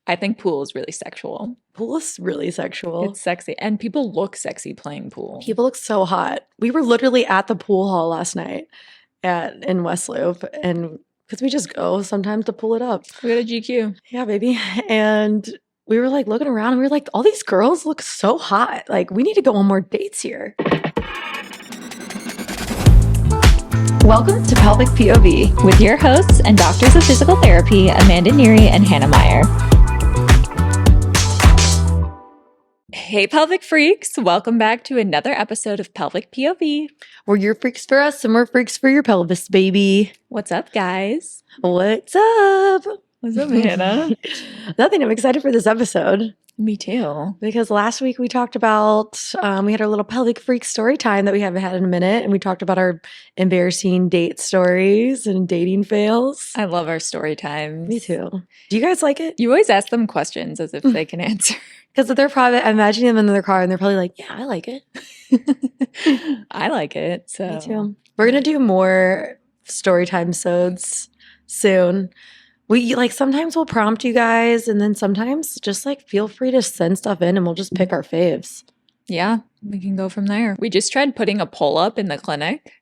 I think pool is really sexual. Pool is really sexual. It's sexy. And people look sexy playing pool. People look so hot. We were literally at the pool hall last night in West Loop, and because we just go sometimes to pull it up. We got a GQ. Yeah, baby. And we were like looking around and we were like, all these girls look so hot. Like, we need to go on more dates here. Welcome to Pelvic POV with your hosts and doctors of physical therapy, Amanda Neary and Hannah Meyer. Hey, Pelvic Freaks. Welcome back to another episode of Pelvic POV. We're your freaks for us and we're freaks for your pelvis, baby. What's up, guys? What's up? What's up, Hannah? Nothing. I'm excited for this episode. Me too. Because last week we talked about, we had our little Pelvic Freak Story Time that we haven't had in a minute. And we talked about our embarrassing date stories and dating fails. I love our story times. Me too. Do you guys like it? You always ask them questions as if they can answer. Because they're probably, I'm imagining them in their car and they're probably like, yeah, I like it. I like it. So. Me too. We're going to do more story time sods soon. We sometimes we'll prompt you guys and then sometimes just feel free to send stuff in and we'll just pick our faves. Yeah, we can go from there. We just tried putting a pole up in the clinic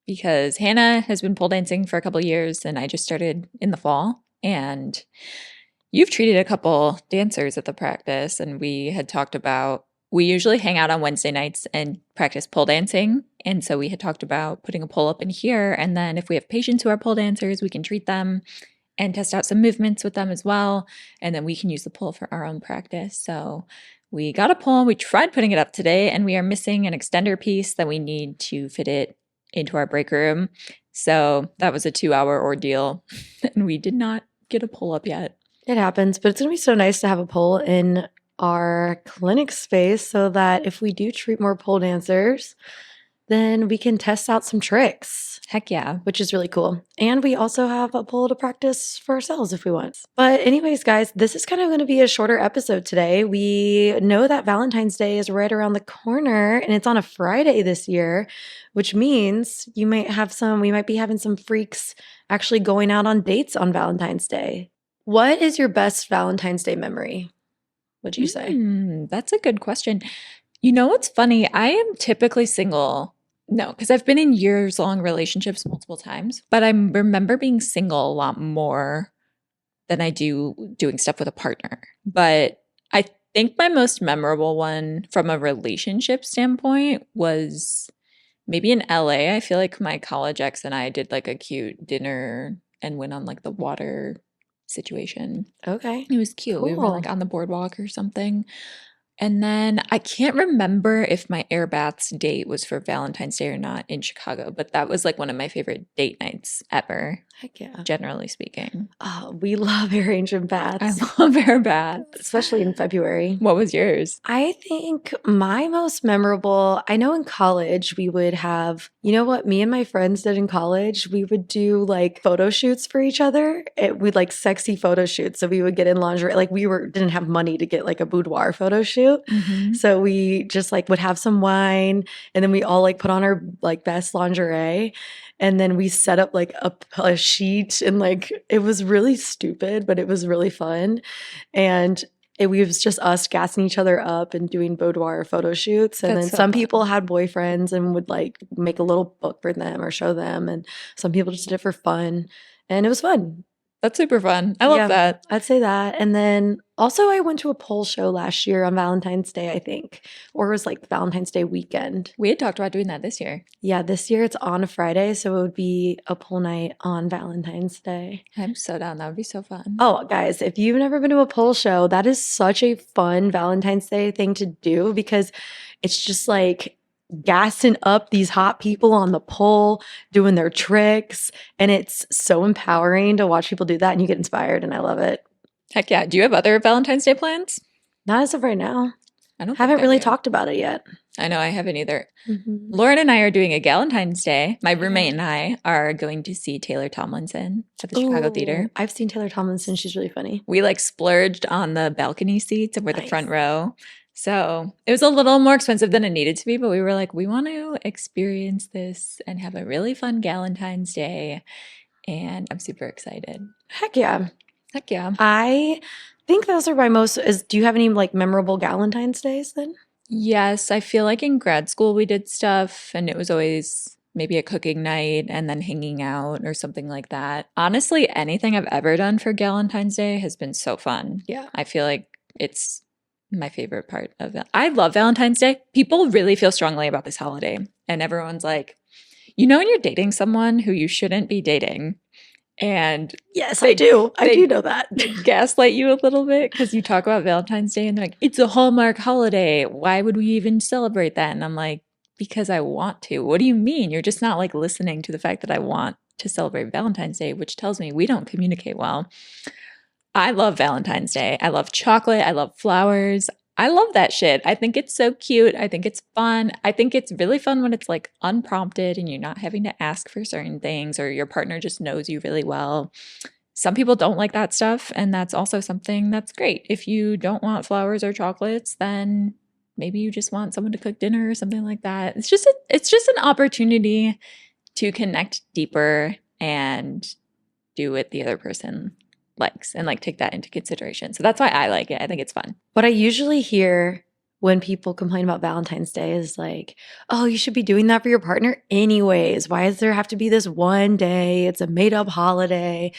because Hannah has been pole dancing for a couple of years and I just started in the fall. And you've treated a couple dancers at the practice and we had talked about, we usually hang out on Wednesday nights and practice pole dancing. And so we had talked about putting a pole up in here. And then if we have patients who are pole dancers, we can treat them and test out some movements with them as well. And then we can use the pole for our own practice. So we got a pole. We tried putting it up today and we are missing an extender piece that we need to fit it into our break room. So that was a 2-hour ordeal and we did not get a pole up yet. It happens, but it's going to be so nice to have a pole in our clinic space so that if we do treat more pole dancers, then we can test out some tricks. Heck yeah. Which is really cool. And we also have a pole to practice for ourselves if we want. But anyways, guys, this is kind of going to be a shorter episode today. We know that Valentine's Day is right around the corner and it's on a Friday this year, which means we might be having some freaks actually going out on dates on Valentine's Day. What is your best Valentine's Day memory? Would you say? That's a good question. You know what's funny? I am typically single. No, because I've been in years-long relationships multiple times, but I remember being single a lot more than I do doing stuff with a partner. But I think my most memorable one from a relationship standpoint was maybe in LA. I feel like my college ex and I did a cute dinner and went on the water situation. Okay. It was cute. Cool. We were on the boardwalk or something. And then I can't remember if my air baths date was for Valentine's Day or not in Chicago, but that was one of my favorite date nights ever. Heck yeah. Generally speaking. Oh, we love air ancient baths. I love air baths. Especially in February. What was yours? I think my most memorable, I know in college we would have, you know what me and my friends did in college? We would do photo shoots for each other. We'd sexy photo shoots. So we would get in lingerie. Didn't have money to get a boudoir photo shoot. Mm-hmm. So we just would have some wine and then we all put on our best lingerie. And then we set up a sheet and it was really stupid, but it was really fun. And it was just us gassing each other up and doing boudoir photo shoots. And That's then so some fun. people had boyfriends and would make a little book for them or show them. And some people just did it for fun. And it was fun. That's super fun. I love that. I'd say that. And then also I went to a pole show last year on Valentine's Day, I think. Or it was Valentine's Day weekend. We had talked about doing that this year. Yeah, this year it's on a Friday, so it would be a pole night on Valentine's Day. I'm so down. That would be so fun. Oh, guys, if you've never been to a pole show, that is such a fun Valentine's Day thing to do because it's just gassing up these hot people on the pole, doing their tricks. And it's so empowering to watch people do that and you get inspired and I love it. Heck yeah. Do you have other Valentine's Day plans? Not as of right now. I don't Haven't think I really do. talked about it yet. I know I haven't either. Mm-hmm. Lauren and I are doing a Galentine's Day. My roommate and I are going to see Taylor Tomlinson at the Chicago Theater. I've seen Taylor Tomlinson. She's really funny. We splurged on the balcony seats and we're the Nice. front row. So it was a little more expensive than it needed to be, but we were we want to experience this and have a really fun Galentine's Day. And I'm super excited. Heck yeah. Heck yeah. I think those are my most. Do you have any like memorable Valentine's days then? Yes, I feel like in grad school we did stuff and it was always maybe a cooking night and then hanging out or something like that. Honestly, anything I've ever done for Valentine's Day has been so fun. Yeah. I feel like it's my favorite part of it. I love Valentine's Day. People really feel strongly about this holiday, and everyone's like, when you're dating someone who you shouldn't be dating, and Yes, I do. I do know that. they gaslight you a little bit because you talk about Valentine's Day and they're like, it's a Hallmark holiday. Why would we even celebrate that? And I'm like, because I want to. What do you mean? You're just not like listening to the fact that I want to celebrate Valentine's Day, which tells me we don't communicate well. I love Valentine's Day. I love chocolate. I love flowers. I love that shit. I think it's so cute. I think it's fun. I think it's really fun when it's like unprompted and you're not having to ask for certain things or your partner just knows you really well. Some people don't like that stuff, and that's also something that's great. If you don't want flowers or chocolates, then maybe you just want someone to cook dinner or something like that. It's just an opportunity to connect deeper and do what the other person likes and like take that into consideration. So that's why I like it. I think it's fun. What I usually hear when people complain about Valentine's Day is like, oh, you should be doing that for your partner anyways. Why does there have to be this one day? It's a made up holiday,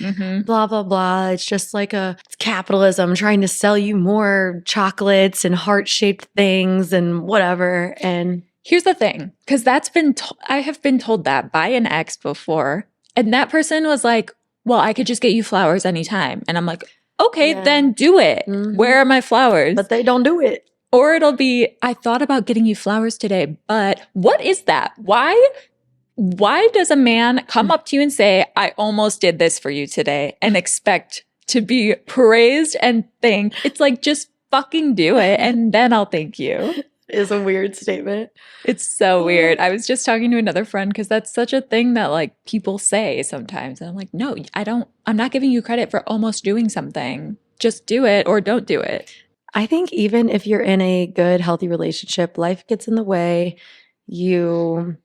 blah, blah, blah. It's just like it's capitalism trying to sell you more chocolates and heart shaped things and whatever. And here's the thing, because I have been told that by an ex before. And that person was like, well, I could just get you flowers anytime. And I'm like, okay, then do it. Where are my flowers? But they don't do it. Or it'll be, I thought about getting you flowers today, but what is that? Why does a man come up to you and say, I almost did this for you today, and expect to be praised and thanked? It's like, just fucking do it and then I'll thank you. Is a weird statement. It's so weird. I was just talking to another friend because that's such a thing that like people say sometimes. And I'm like, no, I'm not giving you credit for almost doing something. Just do it or don't do it. I think even if you're in a good, healthy relationship, life gets in the way. You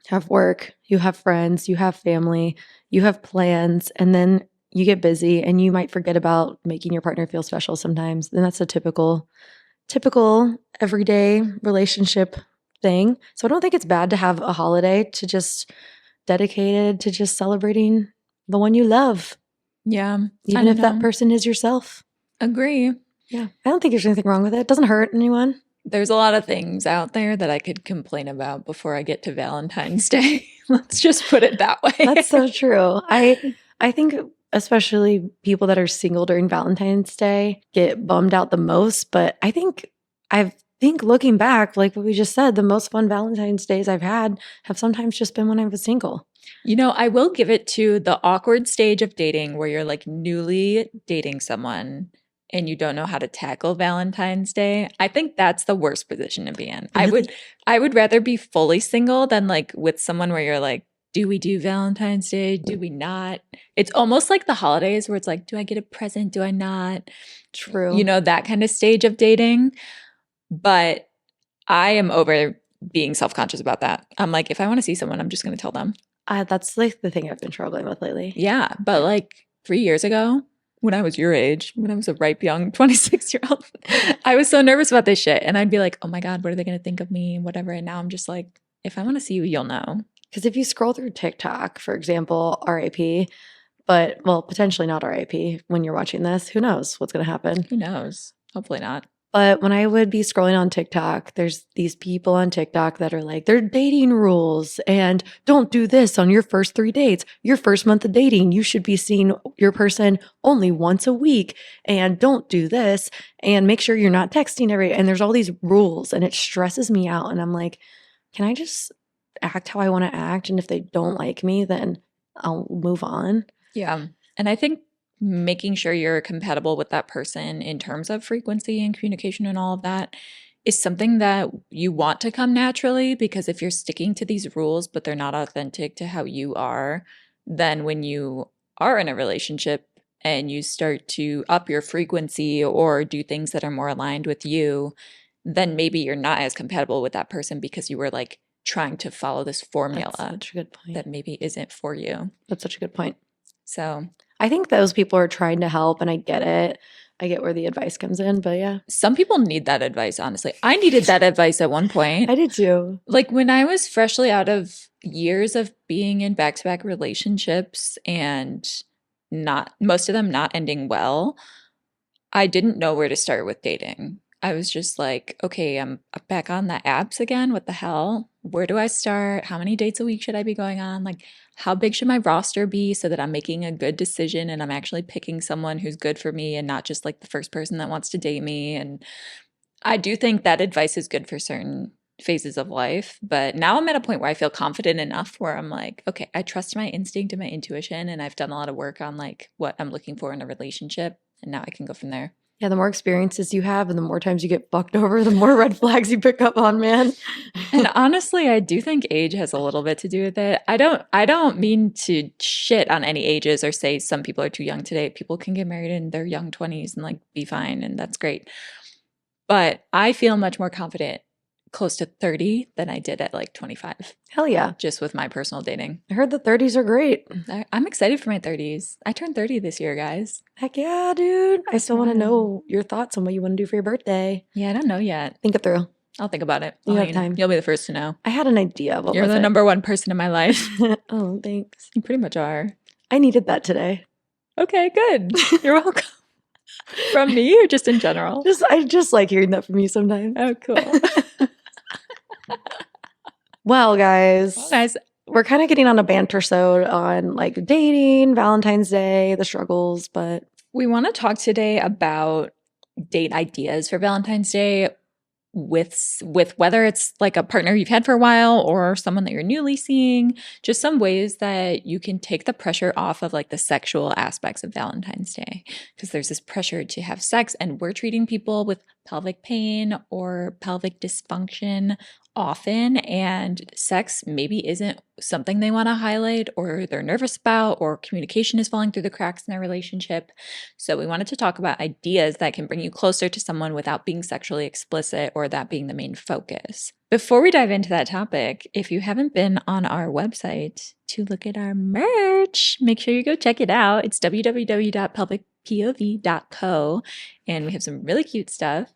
have work, you have friends, you have family, you have plans, and then you get busy and you might forget about making your partner feel special sometimes. And that's a typical everyday relationship thing. So I don't think it's bad to have a holiday to just dedicated to just celebrating the one you love. Yeah. Even if that person is yourself. Agree. Yeah. I don't think there's anything wrong with it. It doesn't hurt anyone. There's a lot of things out there that I could complain about before I get to Valentine's Day. Let's just put it that way. That's so true. I think especially people that are single during Valentine's Day get bummed out the most. But I think looking back, like what we just said, the most fun Valentine's days I've had have sometimes just been when I was single. I will give it to the awkward stage of dating where you're like newly dating someone and you don't know how to tackle Valentine's Day. I think that's the worst position to be in. Really? I would rather be fully single than like with someone where you're like, do we do Valentine's Day? Do we not? It's almost like the holidays where it's like, do I get a present? Do I not? True. That kind of stage of dating. But I am over being self-conscious about that. I'm like, if I want to see someone, I'm just going to tell them. That's like the thing I've been struggling with lately. Yeah. But like 3 years ago, when I was your age, when I was a ripe young 26-year-old, I was so nervous about this shit. And I'd be like, oh my God, what are they going to think of me? Whatever. And now I'm just like, if I want to see you, you'll know. Because if you scroll through TikTok, for example, RIP, but well, potentially not RIP when you're watching this, who knows what's going to happen? Who knows? Hopefully not. But when I would be scrolling on TikTok, there's these people on TikTok that are like, they're dating rules and don't do this on your first 3 dates. Your first month of dating, you should be seeing your person only once a week and don't do this and make sure you're not texting and there's all these rules and it stresses me out. And I'm like, can I just act how I want to act? And if they don't like me, then I'll move on. Yeah. And I think making sure you're compatible with that person in terms of frequency and communication and all of that is something that you want to come naturally, because if you're sticking to these rules but they're not authentic to how you are, then when you are in a relationship and you start to up your frequency or do things that are more aligned with you, then maybe you're not as compatible with that person because you were like trying to follow this formula. That's such a good point. That maybe isn't for you. That's such a good point. So I think those people are trying to help and I get it. I get where the advice comes in, but yeah. Some people need that advice, honestly. I needed that advice at one point. I did too. Like when I was freshly out of years of being in back-to-back relationships and not most of them not ending well, I didn't know where to start with dating. I was just like, okay, I'm back on the apps again. What the hell? Where do I start? How many dates a week should I be going on? Like, how big should my roster be so that I'm making a good decision and I'm actually picking someone who's good for me and not just like the first person that wants to date me? And I do think that advice is good for certain phases of life. But now I'm at a point where I feel confident enough where I'm like, okay, I trust my instinct and my intuition. And I've done a lot of work on like what I'm looking for in a relationship. And now I can go from there. Yeah, the more experiences you have and the more times you get fucked over, the more red flags you pick up on, man. And honestly, I do think age has a little bit to do with it. I don't mean to shit on any ages or say some people are too young today. People can get married in their young 20s and like be fine, and that's great. But I feel much more confident close to 30 than I did at like 25. Hell yeah. Just with my personal dating. I heard the 30s are great. I'm excited for my 30s. I turned 30 this year, guys. Heck yeah, dude. I still want to know your thoughts on what you want to do for your birthday. Yeah, I don't know yet. Think it through. I'll think about it. You I'll have let you know. time. You'll be the first to know. I had an idea. What You're was the it? number one person in my life. Oh, thanks. You pretty much are. I needed that today. Okay, good. You're welcome. From me or just in general? I just like hearing that from you sometimes. Oh, cool. Well, guys, Guys, we're kind of getting on a banter-sode on like dating, Valentine's Day, the struggles, but we want to talk today about date ideas for Valentine's Day with whether it's like a partner you've had for a while or someone that you're newly seeing, just some ways that you can take the pressure off of like the sexual aspects of Valentine's Day, because there's this pressure to have sex and we're treating people with pelvic pain or pelvic dysfunction often, and sex maybe isn't something they want to highlight or they're nervous about, or communication is falling through the cracks in their relationship. So we wanted to talk about ideas that can bring you closer to someone without being sexually explicit or that being the main focus. Before we dive into that topic, if you haven't been on our website to look at our merch, make sure you go check it out. It's www.pelvicpov.co, and we have some really cute stuff.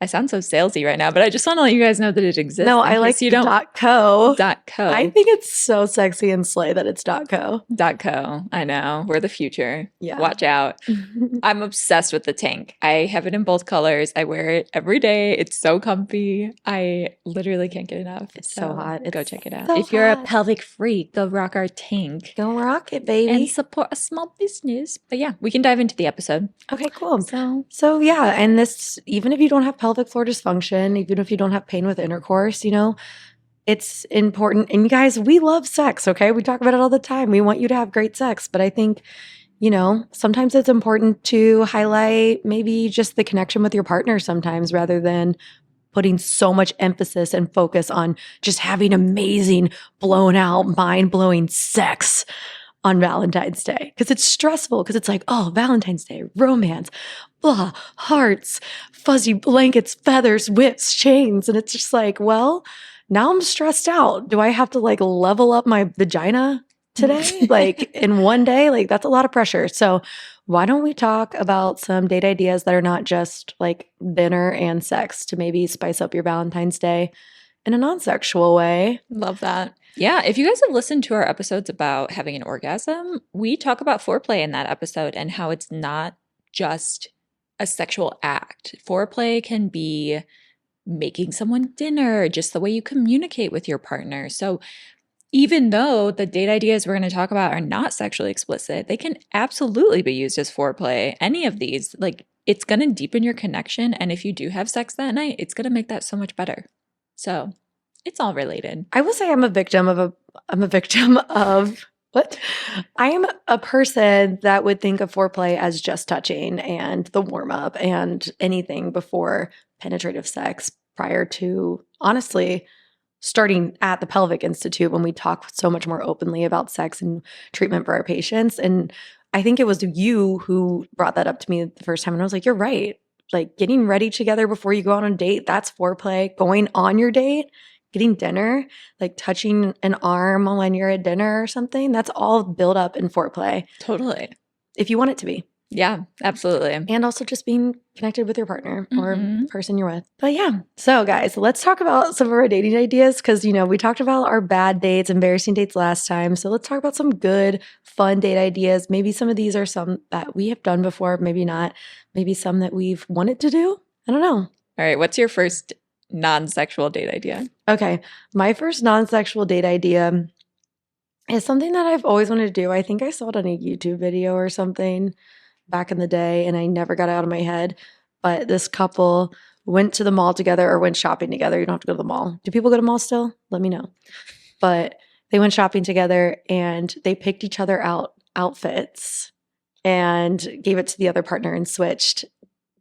I sound so salesy right now, but I just want to let you guys know that it exists. no, I like you don't .co. .co. I think it's so sexy and slay that it's .co. .co. I know. We're the future. Yeah. Watch out. I'm obsessed with the tank. I have it in both colors. I wear it every day. It's so comfy. I literally can't get enough. It's so hot. Go It's check it out. so If you're a hot. pelvic freak, go rock our tank Go rock it, baby. and support a small business. But yeah, we can dive into the episode. Okay, cool. So Yeah, and this, even if you don't have pelvic floor dysfunction, even if you don't have pain with intercourse, it's important. And you guys, we love sex, okay? We talk about it all the time. We want you to have great sex. But I think, sometimes it's important to highlight maybe just the connection with your partner sometimes, rather than putting so much emphasis and focus on just having amazing, blown out, mind-blowing sex on Valentine's Day, because it's stressful, because it's like, oh, Valentine's Day, romance, blah, hearts, fuzzy blankets, feathers, whips, chains. And it's just like, well, now I'm stressed out. Do I have to like level up my vagina today? Like in one day? Like that's a lot of pressure. So why don't we talk about some date ideas that are not just like dinner and sex, to maybe spice up your Valentine's Day in a non-sexual way? love that. Yeah, if you guys have listened to our episodes about having an orgasm, we talk about foreplay in that episode and how it's not just a sexual act. Foreplay can be making someone dinner, just the way you communicate with your partner. So even though the date ideas we're going to talk about are not sexually explicit, they can absolutely be used as foreplay. Any of these, like, it's going to deepen your connection. And if you do have sex that night, it's going to make that so much better. So it's all related. I will say I'm a victim of what? I am a person that would think of foreplay as just touching and the warm up and anything before penetrative sex, prior to, honestly, starting at the Pelvic Institute, when we talk so much more openly about sex and treatment for our patients. And I think it was you who brought that up to me the first time. And I was like, you're right. Like getting ready together before you go on a date, that's foreplay. Going on your date, getting dinner, like touching an arm when you're at dinner or something, that's all built up in foreplay. Totally. If you want it to be. Yeah, absolutely. And also just being connected with your partner or Mhm. the person you're with. But yeah. So guys, let's talk about some of our dating ideas because, we talked about our bad dates, embarrassing dates last time. So let's talk about some good, fun date ideas. Maybe some of these are some that we have done before, maybe not. Maybe some that we've wanted to do. I don't know. All right, what's your first non-sexual date idea? Okay. My first non-sexual date idea is something that I've always wanted to do. I think I saw it on a YouTube video or something back in the day, and I never got it out of my head. But this couple went to the mall together or went shopping together. You don't have to go to the mall. Do people go to malls still? Let me know. But they went shopping together and they picked each other out outfits and gave it to the other partner and switched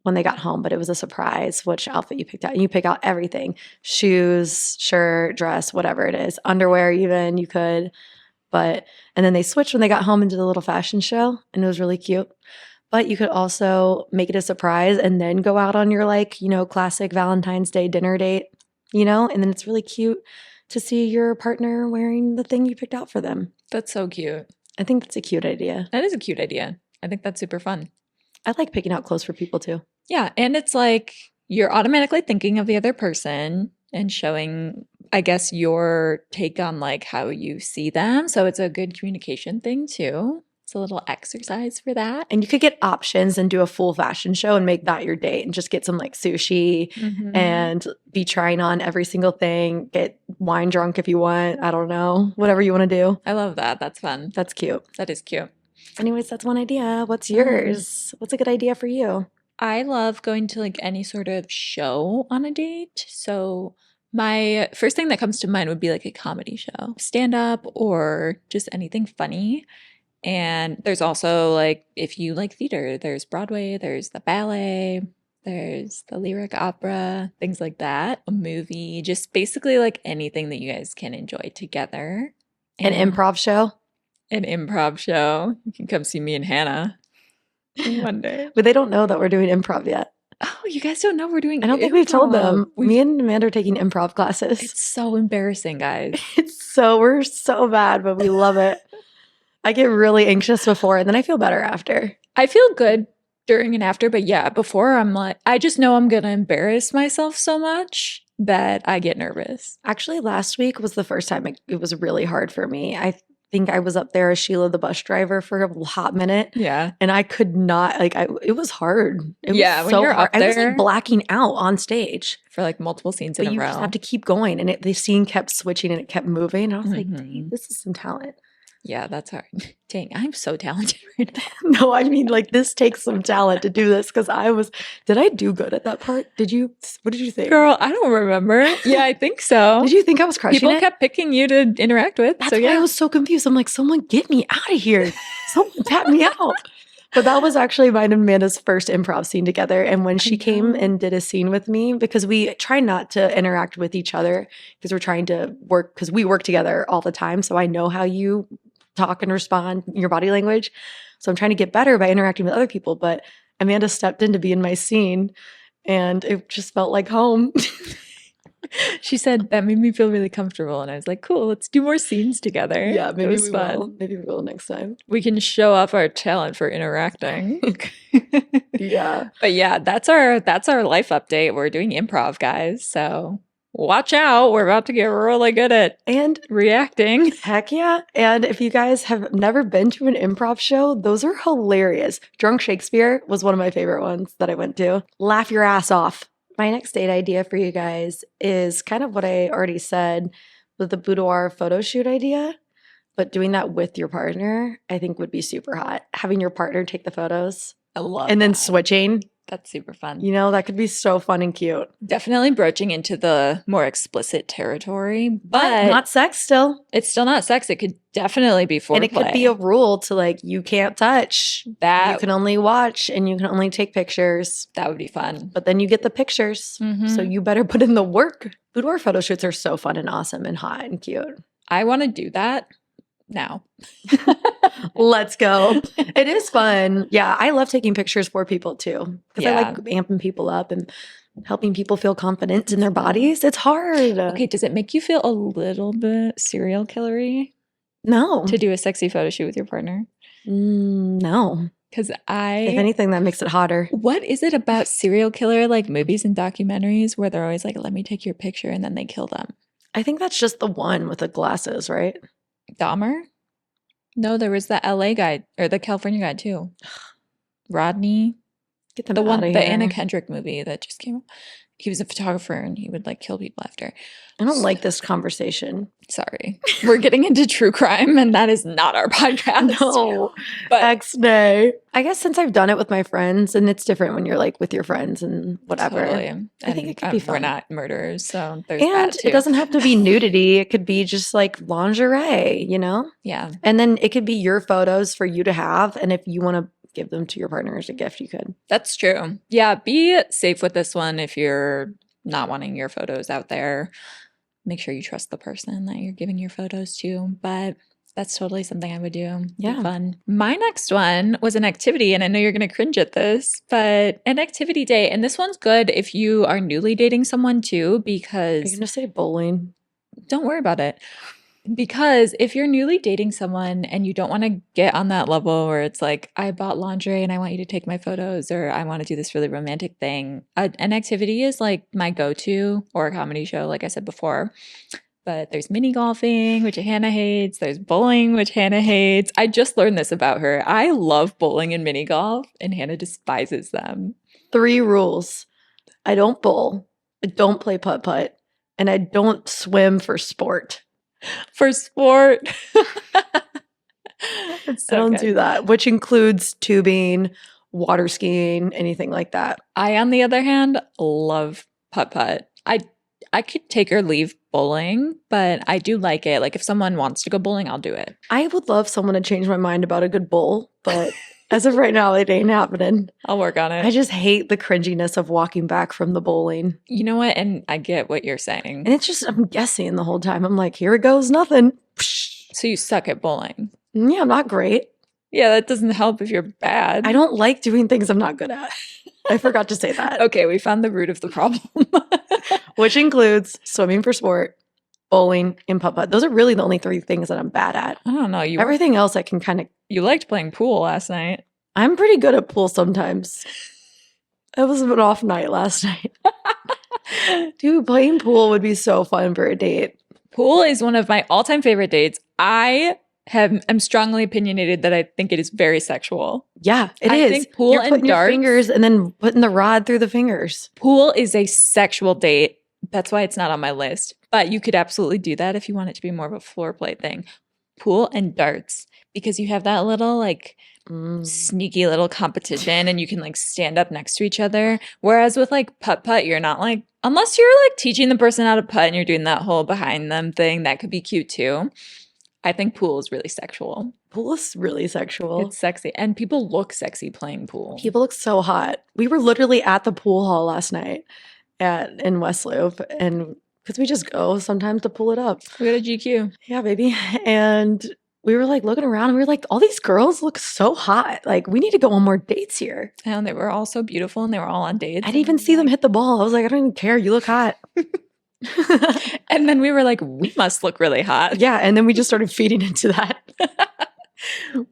when they got home. But it was a surprise which outfit you picked out. And you pick out everything: shoes, shirt, dress, whatever it is, underwear, even you could. And then they switched when they got home and did a little fashion show, and it was really cute. But you could also make it a surprise and then go out on your classic Valentine's Day dinner date, and then it's really cute to see your partner wearing the thing you picked out for them. That's so cute. I think that's a cute idea. That is a cute idea. I think that's super fun. I like picking out clothes for people too. Yeah, and it's like you're automatically thinking of the other person and showing, I guess, your take on like how you see them. So it's a good communication thing too. It's a little exercise for that. And you could get options and do a full fashion show and make that your date and just get some like sushi and be trying on every single thing. Get wine drunk if you want. I don't know. Whatever you want to do. I love that. That's fun. That's cute. That is cute. Anyways, that's one idea. What's yours? What's a good idea for you? I love going to like any sort of show on a date. So my first thing that comes to mind would be like a comedy show, stand up, or just anything funny. And there's also like, if you like theater, there's Broadway, there's the ballet, there's the lyric opera, things like that, a movie, just basically like anything that you guys can enjoy together. An improv show? An improv show. You can come see me and Hannah one day. But they don't know that we're doing improv yet. Oh, you guys don't know we're doing I don't think we've told them. improv. Me and Amanda are taking improv classes. It's so embarrassing, guys. We're so bad, but we love it. I get really anxious before and then I feel better after. I feel good during and after, but yeah, before I'm like, I just know I'm going to embarrass myself so much that I get nervous. Actually, last week was the first time it was really hard for me. I think I was up there as Sheila the bus driver for a hot minute. Yeah. And I could not, it was hard. It Yeah, was when so you're hard. up I was there- like blacking out on stage. For like multiple scenes But in a you row. just have to keep going. And the scene kept switching and it kept moving. And I was like, Mhm. dang, this is some talent. Yeah, that's hard. Dang, I'm so talented right now. No, I mean, like, this takes some talent to do this because did I do good at that part? What did you think? Girl, I don't remember. Yeah, I think so. Did you think I was crushing People it? kept picking you to interact with. That's so why yeah. I was so confused. I'm like, someone get me out of here. Someone tap me out. But that was actually mine and Amanda's first improv scene together. And when she came and did a scene with me, because we try not to interact with each other because we're trying to work, because we work together all the time. So I know how you talk and respond, your body language. So I'm trying to get better by interacting with other people. But Amanda stepped in to be in my scene and it just felt like home. She said that made me feel really comfortable. And I was like, cool, let's do more scenes together. Yeah, maybe it was we fun. will. Maybe we will next time. We can show off our talent for interacting. Yeah. But yeah, that's our life update. We're doing improv, guys. So watch out. We're about to get really good at And reacting. heck yeah. And if you guys have never been to an improv show, those are hilarious. Drunk Shakespeare was one of my favorite ones that I went to. Laugh your ass off. My next date idea for you guys is kind of what I already said with the boudoir photo shoot idea. But doing that with your partner, I think would be super hot. Having your partner take the photos I love and then that. switching, That's super fun. that could be so fun and cute. Definitely broaching into the more explicit territory, But but not sex still. it's still not sex. It could definitely be foreplay. And it could be a rule to like, you can't touch. You that can only watch and you can only take pictures. that would be fun. But then you get the pictures. Mhm. So you better put in the work. Boudoir photo shoots are so fun and awesome and hot and cute. I want to do that now. Let's go. It is fun. Yeah, I love taking pictures for people too. Because I Yeah. like amping people up and helping people feel confident in their bodies. It's hard. Okay, does it make you feel a little bit serial killery No. to do a sexy photo shoot with your partner? No. Because If I, anything, that makes it hotter. what is it about serial killer like movies and documentaries where they're always like, let me take your picture and then they kill them? I think that's just the one with the glasses, right? Dahmer? No, there was the LA guy or the California guy too. Rodney. Get them The out one, of the here. Anna Kendrick movie that just came out. He was a photographer and he would like kill people after. I don't like this conversation. Sorry. We're getting into true crime and that is not our podcast. No, But X-nay. I guess since I've done it with my friends, and it's different when you're like with your friends and whatever. totally. I think it could be We're fun. not murderers, so there's And that too. it doesn't have to be nudity. It could be just like lingerie, you know? Yeah. And then it could be your photos for you to have. And if you want to give them to your partner as a gift, you could. That's true. Yeah, be safe with this one if you're not wanting your photos out there. Make sure you trust the person that you're giving your photos to, but that's totally something I would do. Yeah. Be fun. My next one was an activity, and I know you're going to cringe at this, but an activity day. And this one's good if you are newly dating someone too, Are you because going to say bowling? don't worry about it. Because if you're newly dating someone and you don't want to get on that level where it's like, I bought lingerie and I want you to take my photos, or I want to do this really romantic thing, an activity is like my go-to, or a comedy show, like I said before. But there's mini golfing, which Hannah hates. There's bowling, which Hannah hates. I just learned this about her. I love bowling and mini golf, and Hannah despises them. 3 rules. I don't bowl. I don't play putt-putt. And I don't swim for sport. For sport. It's so I don't good. do that, which includes tubing, water skiing, anything like that. I, on the other hand, love putt-putt. I could take or leave bowling, but I do like it. Like if someone wants to go bowling, I'll do it. I would love someone to change my mind about a good bowl, but as of right now, it ain't happening. I'll work on it. I just hate the cringiness of walking back from the bowling. You know what? And I get what you're saying. And it's just, I'm guessing the whole time. I'm like, here it goes, nothing. So you suck at bowling. Yeah, I'm not great. Yeah, that doesn't help if you're bad. I don't like doing things I'm not good at. I forgot to say that. Okay, we found the root of the problem. Which includes swimming for sport, bowling, and putt-putt. Those are really the only 3 things that I'm bad at. I don't know. Everything else I can kind of, You liked playing pool last night. I'm pretty good at pool sometimes. It was an off night last night. Dude, playing pool would be so fun for a date. Pool is one of my all-time favorite dates. I'm strongly opinionated that I think it is very sexual. Yeah, it I is. think pool You're and putting your darts- fingers and then putting the rod through the fingers. Pool is a sexual date. That's why it's not on my list. But you could absolutely do that if you want it to be more of a floor play thing. Pool and darts, because you have that little like sneaky little competition and you can like stand up next to each other. Whereas with like putt-putt, you're not like, unless you're like teaching the person how to putt and you're doing that whole behind them thing, that could be cute too. I think pool is really sexual. Pool is really sexual. It's sexy. And people look sexy playing pool. People look so hot. We were literally at the pool hall last night in West Loop, and because we just go sometimes to pull it up. We got a GQ. Yeah, baby. And we were like looking around and we were like, all these girls look so hot. Like, we need to go on more dates here. And they were all so beautiful and they were all on dates. I didn't even see them hit the ball. I was like, I don't even care. You look hot. And then we were like, we must look really hot. Yeah. And then we just started feeding into that.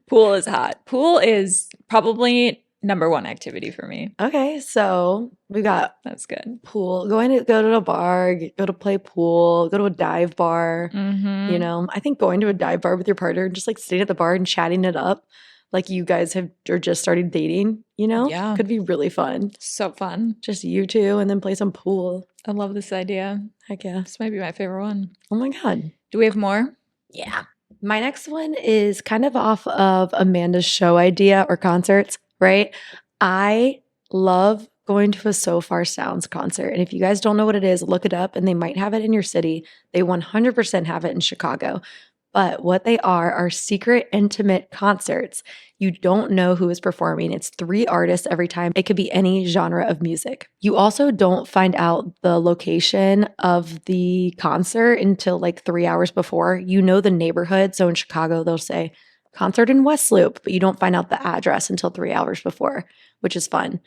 Pool is hot. Pool is probably number 1 activity for me. Okay. So we got That's good. pool, go to a bar, go to play pool, go to a dive bar. Mm-hmm. You know, I think going to a dive bar with your partner and just like staying at the bar and chatting it up like you guys have or just started dating, you know, Yeah. could be really fun. So fun. Just you two and then play some pool. I love this idea. Heck yeah. This might be my favorite one. Oh my God. Do we have more? Yeah. My next one is kind of off of Amanda's show idea or concerts, right? I love going to a So Far Sounds concert. And if you guys don't know what it is, look it up and they might have it in your city. They 100% have it in Chicago. But what they are secret, intimate concerts. You don't know who is performing. It's 3 artists every time. It could be any genre of music. You also don't find out the location of the concert until like 3 hours before. You know the neighborhood. So in Chicago, they'll say concert in West Loop, but you don't find out the address until 3 hours before, which is fun.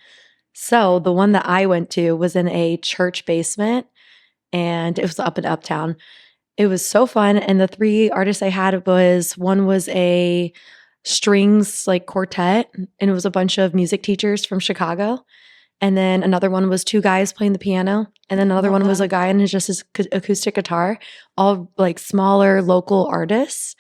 So the one that I went to was in a church basement and it was up in Uptown. It was so fun. And the 3 artists I had one was a strings like quartet, and it was a bunch of music teachers from Chicago. And then another one was two guys playing the piano. And then another one was that. a guy and just his acoustic guitar, all like smaller local artists.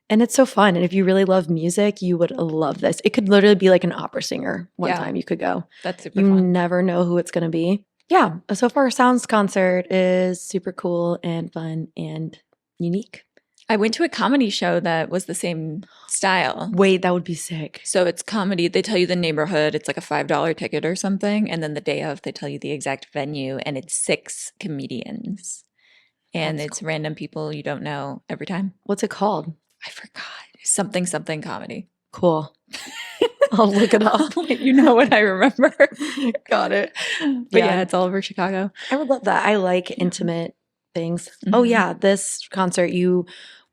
And it's so fun. And if you really love music, you would love this. It could literally be like an opera singer one time you could go. That's super You fun. never know who it's going to be. Yeah. So far, Sounds concert is super cool and fun and unique. I went to a comedy show that was the same style. Wait, that would be sick. So it's comedy. They tell you the neighborhood. It's like a $5 ticket or something. And then the day of, they tell you the exact venue. And it's 6 comedians. And That's it's random people you don't know every time. What's it called? I forgot. Something comedy. Cool. I'll look it up. I'll let you know what I remember. Got it. But yeah, it's all over Chicago. I would love that. I like intimate things. Oh Mhm. yeah, this concert,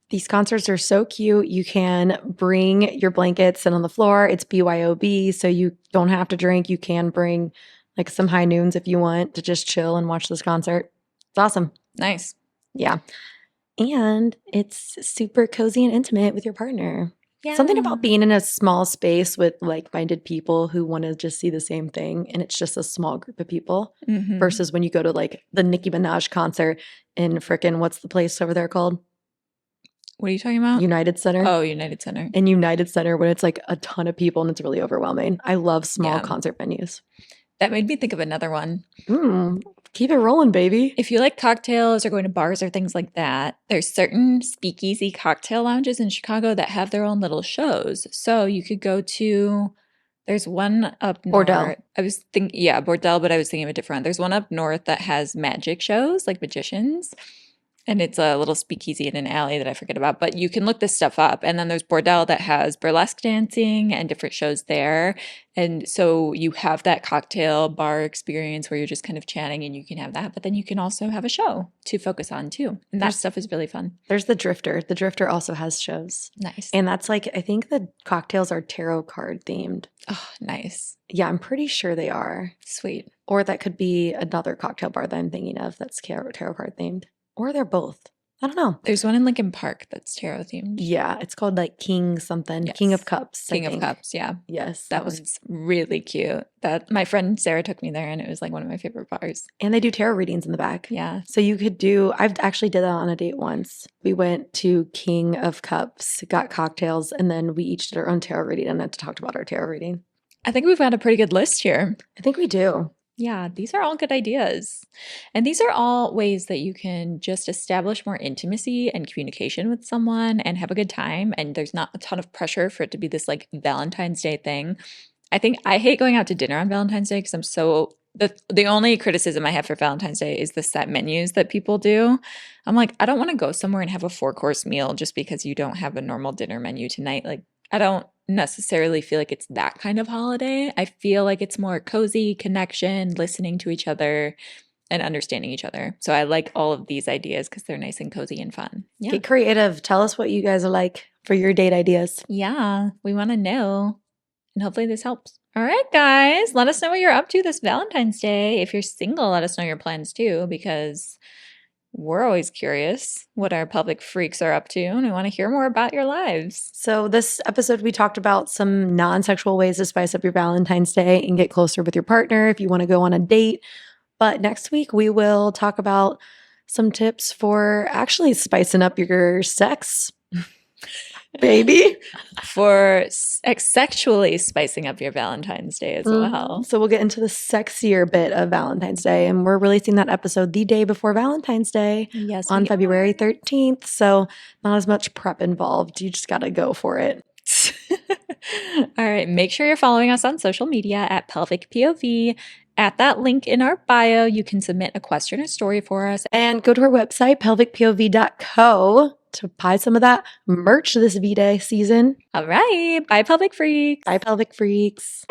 these concerts are so cute. You can bring your blankets, sit on the floor. It's BYOB, so you don't have to drink. You can bring like some high noons if you want to just chill and watch this concert. It's awesome. Nice. Yeah. And it's super cozy and intimate with your partner. Yeah. Something about being in a small space with like-minded people who want to just see the same thing, and it's just a small group of people Mhm. versus when you go to like the Nicki Minaj concert in frickin' what's the place over there called? What are you talking about? United Center. Oh, United Center. In United Center when it's like a ton of people and it's really overwhelming. I love small Yeah. concert venues. That made me think of another one. Keep it rolling, baby. If you like cocktails or going to bars or things like that, there's certain speakeasy cocktail lounges in Chicago that have their own little shows. So you could go to, there's one up Bordel. north. I was thinking, yeah, Bordel, but I was thinking of a different one. There's one up north that has magic shows, like magicians. And it's a little speakeasy in an alley that I forget about, but you can look this stuff up. And then there's Bordel that has burlesque dancing and different shows there. And so you have that cocktail bar experience where you're just kind of chatting and you can have that, but then you can also have a show to focus on too. And that stuff is really fun. There's the Drifter. The Drifter also has shows. Nice. And that's like, I think the cocktails are tarot card themed. Oh, nice. Yeah, I'm pretty sure they are. Sweet. Or that could be another cocktail bar that I'm thinking of that's tarot card themed. Or they're both. I don't know. There's one in Lincoln Park that's tarot themed. Yeah, it's called like King something. King Yes. of Cups. I King of think. Cups, yeah. Yes. That one's really cute. That my friend Sarah took me there and it was like one of my favorite bars. And they do tarot readings in the back. Yeah. So you could do, I've actually did that on a date once. We went to King of Cups, got cocktails, and then we each did our own tarot reading and then talked about our tarot reading. I think we've got a pretty good list here. I think we do. Yeah, these are all good ideas. And these are all ways that you can just establish more intimacy and communication with someone and have a good time. And there's not a ton of pressure for it to be this like Valentine's Day thing. I think I hate going out to dinner on Valentine's Day because I'm so the only criticism I have for Valentine's Day is the set menus that people do. I'm like, I don't want to go somewhere and have a 4-course meal just because you don't have a normal dinner menu tonight. Like, I don't necessarily feel like it's that kind of holiday. I feel like it's more cozy, connection, listening to each other and understanding each other. So I like all of these ideas because they're nice and cozy and fun. Yeah. Get creative. Tell us what you guys are like for your date ideas. Yeah, we want to know. And hopefully this helps. All right, guys, let us know what you're up to this Valentine's Day. If you're single, let us know your plans too, because we're always curious what our pelvic freaks are up to, and we want to hear more about your lives. So this episode, we talked about some non-sexual ways to spice up your Valentine's Day and get closer with your partner if you want to go on a date. But next week, we will talk about some tips for actually spicing up your sex, baby. For sexually spicing up your Valentine's Day as well. So we'll get into the sexier bit of Valentine's Day, and we're releasing that episode the day before Valentine's Day Yes, on we February are. 13th. So not as much prep involved. You just got to go for it. All right, make sure you're following us on social media at Pelvic POV. At that link in our bio, you can submit a question or story for us. And go to our website, pelvicpov.co, to buy some of that merch this V-Day season. All right, bye, Pelvic Freaks. Bye, Pelvic Freaks.